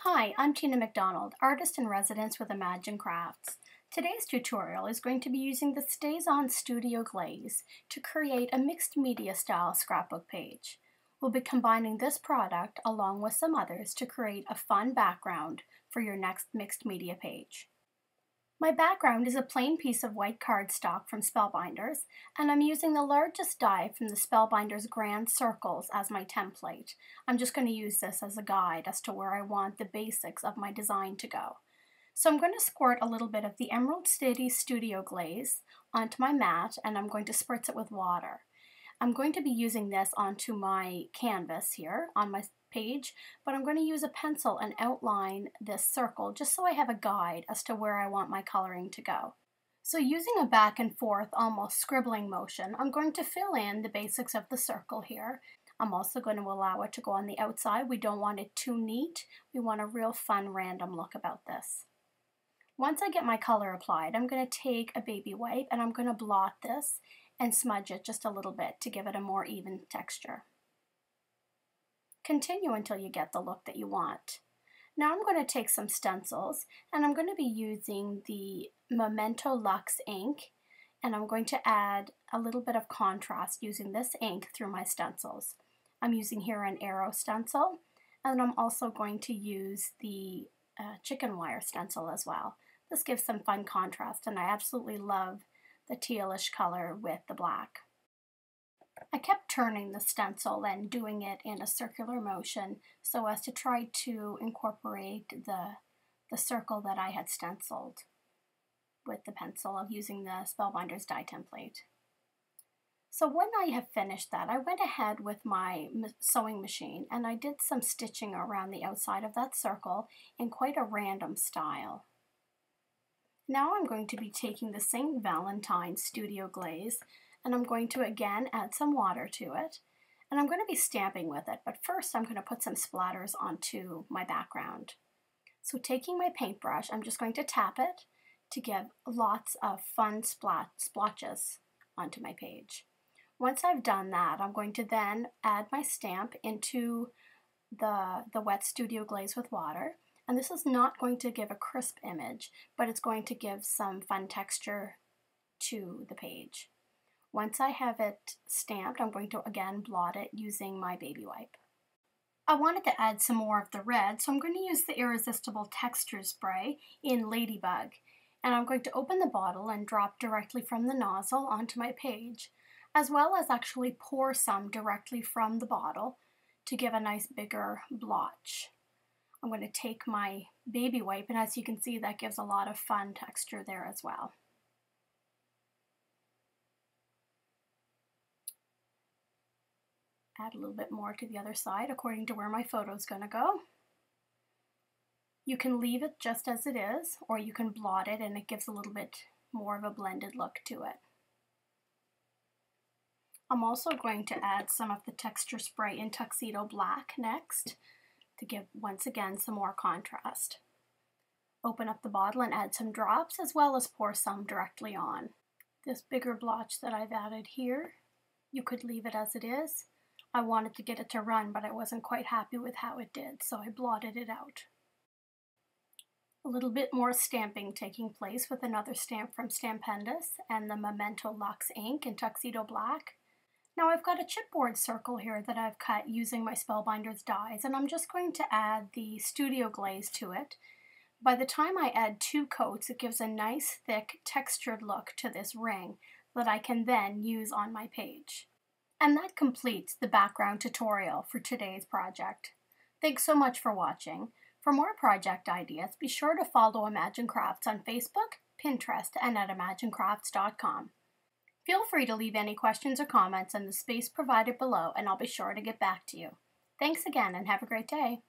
Hi, I'm Tina McDonald, artist in residence with Imagine Crafts. Today's tutorial is going to be using the Staz Studio Glaze to create a mixed media style scrapbook page. We'll be combining this product along with some others to create a fun background for your next mixed media page. My background is a plain piece of white cardstock from Spellbinders, and I'm using the largest die from the Spellbinders Grand Circles as my template. I'm just going to use this as a guide as to where I want the basics of my design to go. So I'm going to squirt a little bit of the Emerald City Studio Glaze onto my mat, and I'm going to spritz it with water. I'm going to be using this onto my canvas here on my page, but I'm going to use a pencil and outline this circle just so I have a guide as to where I want my coloring to go. So using a back and forth, almost scribbling motion, I'm going to fill in the basics of the circle here. I'm also going to allow it to go on the outside. We don't want it too neat. We want a real fun random look about this. Once I get my color applied, I'm going to take a baby wipe and I'm going to blot this and smudge it just a little bit to give it a more even texture. Continue until you get the look that you want. Now I'm going to take some stencils and I'm going to be using the Memento Luxe ink, and I'm going to add a little bit of contrast using this ink through my stencils. I'm using here an arrow stencil, and I'm also going to use the chicken wire stencil as well. This gives some fun contrast, and I absolutely love the tealish color with the black. I kept turning the stencil and doing it in a circular motion so as to try to incorporate the circle that I had stenciled with the pencil of using the Spellbinders die template. So when I have finished that, I went ahead with my sewing machine and I did some stitching around the outside of that circle in quite a random style. Now I'm going to be taking the St. Valentine Studio Glaze, and I'm going to again add some water to it, and I'm going to be stamping with it, but first I'm going to put some splatters onto my background. So taking my paintbrush, I'm just going to tap it to give lots of fun splotches onto my page. Once I've done that, I'm going to then add my stamp into the wet Studio Glaze with water, and this is not going to give a crisp image, but it's going to give some fun texture to the page. Once I have it stamped, I'm going to again blot it using my baby wipe. I wanted to add some more of the red, so I'm going to use the Irresistible Texture Spray in Ladybug. And I'm going to open the bottle and drop directly from the nozzle onto my page, as well as actually pour some directly from the bottle to give a nice bigger blotch. I'm going to take my baby wipe, and as you can see, that gives a lot of fun texture there as well. Add a little bit more to the other side according to where my photo is going to go. You can leave it just as it is, or you can blot it and it gives a little bit more of a blended look to it. I'm also going to add some of the texture spray in Tuxedo Black next to give once again some more contrast. Open up the bottle and add some drops, as well as pour some directly on. This bigger blotch that I've added here, you could leave it as it is. I wanted to get it to run, but I wasn't quite happy with how it did, so I blotted it out. A little bit more stamping taking place with another stamp from Stampendous and the Memento Luxe ink in Tuxedo Black. Now I've got a chipboard circle here that I've cut using my Spellbinders dies, and I'm just going to add the Studio Glaze to it. By the time I add 2 coats, it gives a nice thick textured look to this ring that I can then use on my page. And that completes the background tutorial for today's project. Thanks so much for watching. For more project ideas, be sure to follow Imagine Crafts on Facebook, Pinterest, and at imaginecrafts.com. Feel free to leave any questions or comments in the space provided below, and I'll be sure to get back to you. Thanks again, and have a great day.